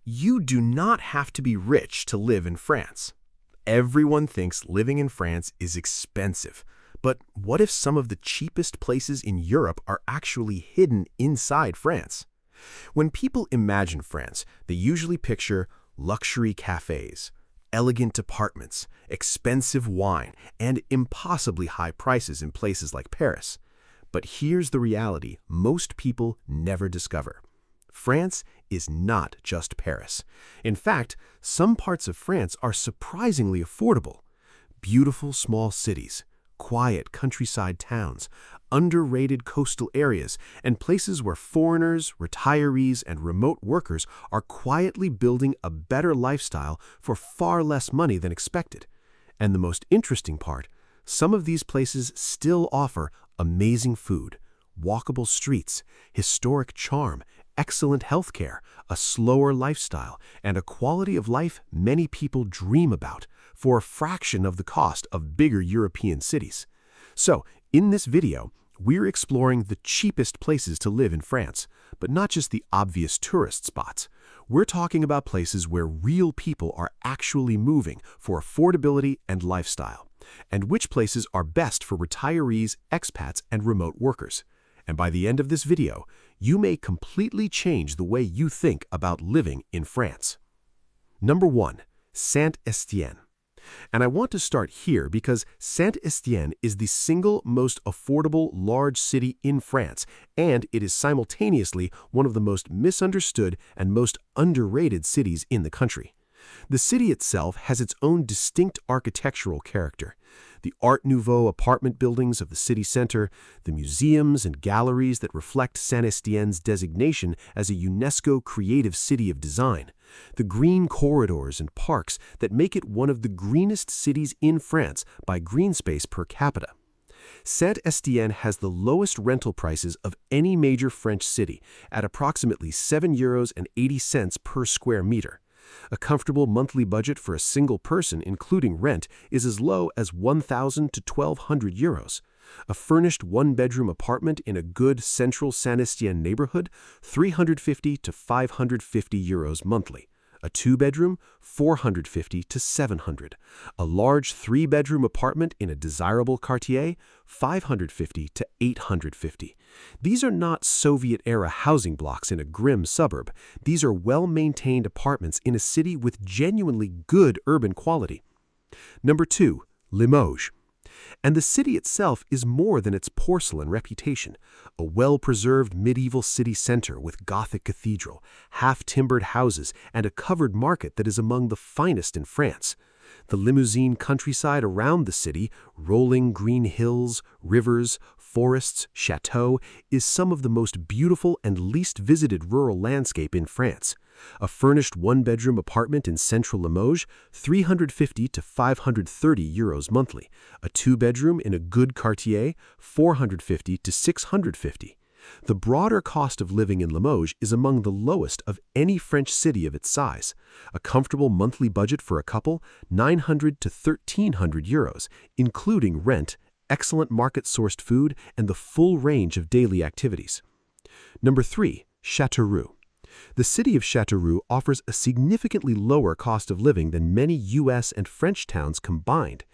You do not have to be rich to live in France. Everyone thinks living in France is expensive. But what if some of the cheapest places in Europe are actually hidden inside France? When people imagine France, they usually picture luxury cafes, elegant apartments, expensive wine, and impossibly high prices in places like Paris. But here's the reality most people never discover. France is not just Paris. In fact, some parts of France are surprisingly affordable. Beautiful small cities, quiet countryside towns, underrated coastal areas, and places where foreigners, retirees, and remote workers are quietly building a better lifestyle for far less money than expected. And the most interesting part, some of these places still offer amazing food, walkable streets, historic charm, excellent healthcare, a slower lifestyle, and a quality of life many people dream about for a fraction of the cost of bigger European cities. So, in this video, we're exploring the cheapest places to live in France, but not just the obvious tourist spots. We're talking about places where real people are actually moving for affordability and lifestyle, and which places are best for retirees, expats, and remote workers. And by the end of this video, you may completely change the way you think about living in France. Number 1. Saint-Étienne. And I want to start here because Saint-Étienne is the single most affordable large city in France, and it is simultaneously one of the most misunderstood and most underrated cities in the country. The city itself has its own distinct architectural character. The Art Nouveau apartment buildings of the city center, the museums and galleries that reflect Saint-Étienne's designation as a UNESCO Creative City of Design, the green corridors and parks that make it one of the greenest cities in France by green space per capita. Saint-Étienne has the lowest rental prices of any major French city at approximately €7.80 per square meter. A comfortable monthly budget for a single person, including rent, is as low as €1,000 to €1,200. A furnished one-bedroom apartment in a good central Saint-Étienne neighborhood, €350 to €550 monthly. A two-bedroom, €450 to €700. A large three-bedroom apartment in a desirable quartier, €550 to €850. These are not Soviet-era housing blocks in a grim suburb. These are well-maintained apartments in a city with genuinely good urban quality. Number 2. Limoges. And the city itself is more than its porcelain reputation. A well-preserved medieval city center with Gothic cathedral, half-timbered houses, and a covered market that is among the finest in France. The Limousin countryside around the city, rolling green hills, rivers, forests, chateaux, is some of the most beautiful and least visited rural landscape in France. A furnished one-bedroom apartment in central Limoges, €350 to €530 monthly. A two-bedroom in a good quartier, €450 to €650. The broader cost of living in Limoges is among the lowest of any French city of its size. A comfortable monthly budget for a couple, €900 to €1,300, including rent, excellent market-sourced food, and the full range of daily activities. Number 3. Châteauroux. The city of Châteauroux offers a significantly lower cost of living than many US and French towns combined.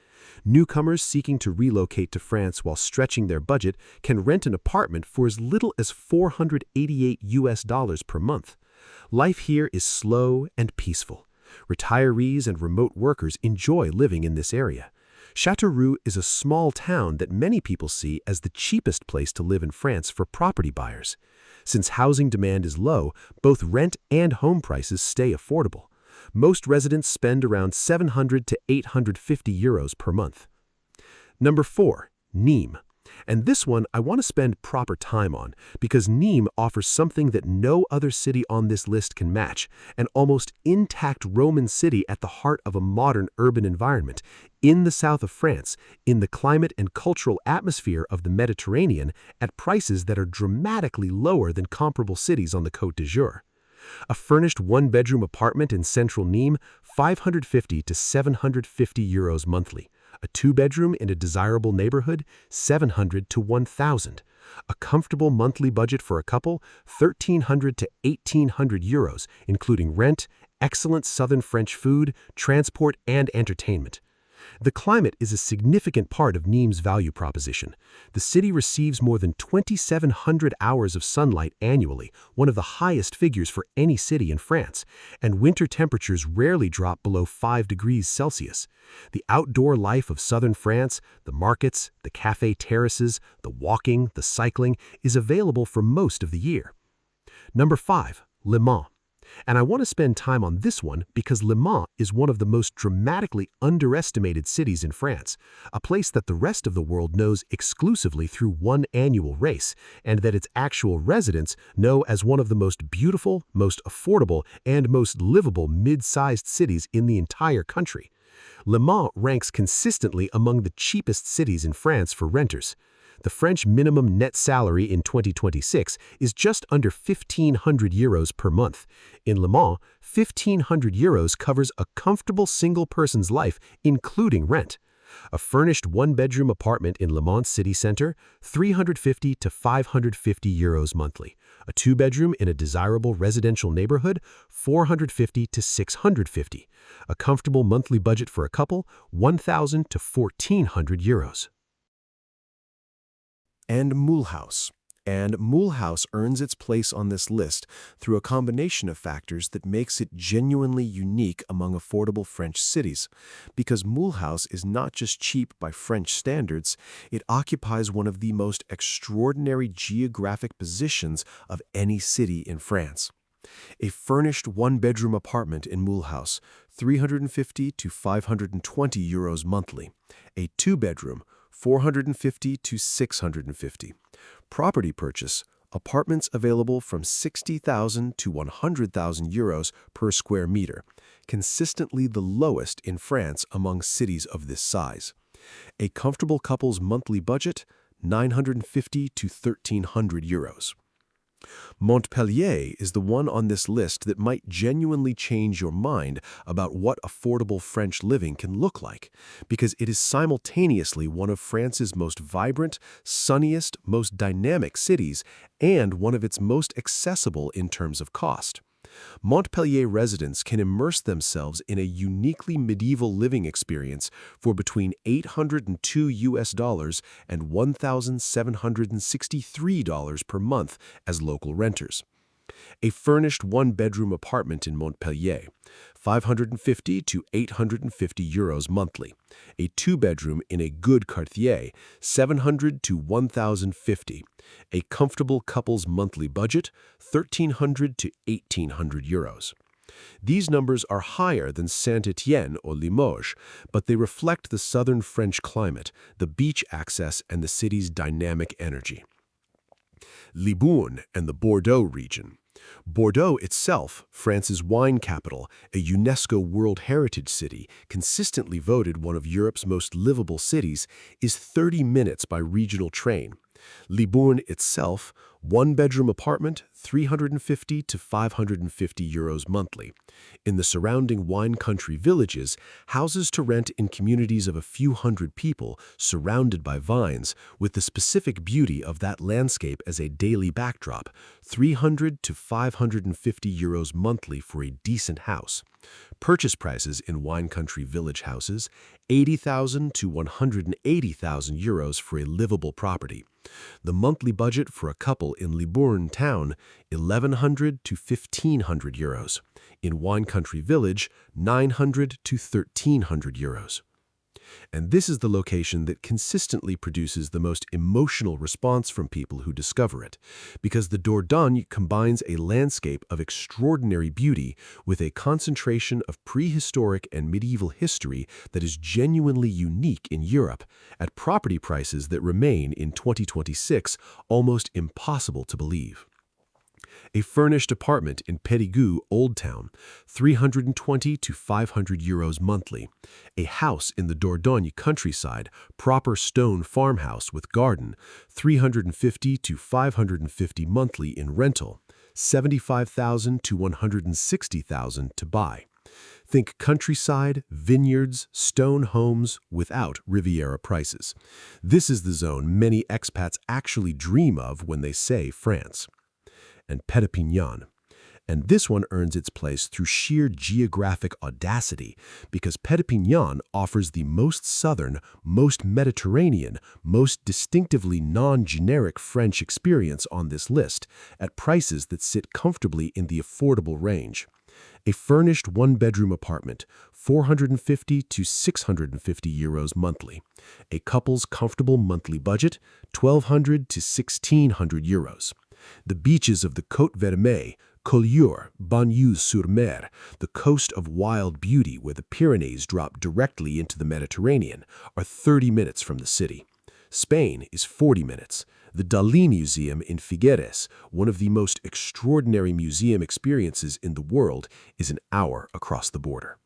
Newcomers seeking to relocate to France while stretching their budget can rent an apartment for as little as $488 per month. Life here is slow and peaceful. Retirees and remote workers enjoy living in this area. Châteauroux is a small town that many people see as the cheapest place to live in France for property buyers. Since housing demand is low, both rent and home prices stay affordable. Most residents spend around €700 to €850 per month. Number 4. Nîmes. And this one I want to spend proper time on because Nîmes offers something that no other city on this list can match, an almost intact Roman city at the heart of a modern urban environment, in the south of France, in the climate and cultural atmosphere of the Mediterranean, at prices that are dramatically lower than comparable cities on the Côte d'Azur. A furnished one-bedroom apartment in central Nîmes, €550 to €750 monthly. A two-bedroom in a desirable neighborhood, 700 to 1,000. A comfortable monthly budget for a couple, 1,300 to 1,800 euros, including rent, excellent southern French food, transport, and entertainment. The climate is a significant part of Nîmes' value proposition. The city receives more than 2,700 hours of sunlight annually, one of the highest figures for any city in France, and winter temperatures rarely drop below 5 degrees Celsius. The outdoor life of southern France, the markets, the café terraces, the walking, the cycling, is available for most of the year. Number 5. Le Mans. And I want to spend time on this one because Le Mans is one of the most dramatically underestimated cities in France, a place that the rest of the world knows exclusively through one annual race, and that its actual residents know as one of the most beautiful, most affordable, and most livable mid-sized cities in the entire country. Le Mans ranks consistently among the cheapest cities in France for renters. The French minimum net salary in 2026 is just under 1,500 euros per month. In Le Mans, 1,500 euros covers a comfortable single person's life, including rent. A furnished one-bedroom apartment in Le Mans city center, 350 to 550 euros monthly. A two-bedroom in a desirable residential neighborhood, 450 to 650. A comfortable monthly budget for a couple, 1,000 to 1,400 euros. And Mulhouse. And Mulhouse earns its place on this list through a combination of factors that makes it genuinely unique among affordable French cities. Because Mulhouse is not just cheap by French standards, it occupies one of the most extraordinary geographic positions of any city in France. A furnished one-bedroom apartment in Mulhouse, 350 to 520 euros monthly. A two-bedroom, 450 to 650. Property purchase, apartments available from 60,000 to 100,000 euros per square meter, consistently the lowest in France among cities of this size. A comfortable couple's monthly budget, 950 to 1,300 euros. Montpellier is the one on this list that might genuinely change your mind about what affordable French living can look like, because it is simultaneously one of France's most vibrant, sunniest, most dynamic cities, and one of its most accessible in terms of cost. Montpellier residents can immerse themselves in a uniquely medieval living experience for between $802 and $1,763 per month as local renters. A furnished one-bedroom apartment in Montpellier, 550 to 850 euros monthly. A two-bedroom in a good quartier, 700 to 1,050. A comfortable couple's monthly budget, 1,300 to 1,800 euros. These numbers are higher than Saint-Étienne or Limoges, but they reflect the southern French climate, the beach access, and the city's dynamic energy. Libourne and the Bordeaux region. Bordeaux itself, France's wine capital, a UNESCO World Heritage City, consistently voted one of Europe's most livable cities, is 30 minutes by regional train. Libourne itself, one-bedroom apartment, 350 to 550 euros monthly. In the surrounding wine country villages, houses to rent in communities of a few hundred people, surrounded by vines, with the specific beauty of that landscape as a daily backdrop, 300 to 550 euros monthly for a decent house. Purchase prices in wine country village houses, 80,000 to 180,000 euros for a livable property. The monthly budget for a couple in Libourne town, 1,100 to 1,500 euros. In wine country village, 900 to 1,300 euros. And this is the location that consistently produces the most emotional response from people who discover it, because the Dordogne combines a landscape of extraordinary beauty with a concentration of prehistoric and medieval history that is genuinely unique in Europe, at property prices that remain in 2026 almost impossible to believe. A furnished apartment in Périgueux, Old Town, 320 to 500 euros monthly. A house in the Dordogne countryside, proper stone farmhouse with garden, 350 to 550 monthly in rental, 75,000 to 160,000 to buy. Think countryside, vineyards, stone homes without Riviera prices. This is the zone many expats actually dream of when they say France. And Perpignan. And this one earns its place through sheer geographic audacity, because Perpignan offers the most southern, most Mediterranean, most distinctively non-generic French experience on this list, at prices that sit comfortably in the affordable range. A furnished one-bedroom apartment, 450 to 650 euros monthly. A couple's comfortable monthly budget, 1,200 to 1,600 euros. The beaches of the Côte Vermeille, Collioure, Bagnols-sur-Mer, the coast of wild beauty where the Pyrenees drop directly into the Mediterranean, are 30 minutes from the city. Spain is 40 minutes. The Dalí Museum in Figueres, one of the most extraordinary museum experiences in the world, is an hour across the border.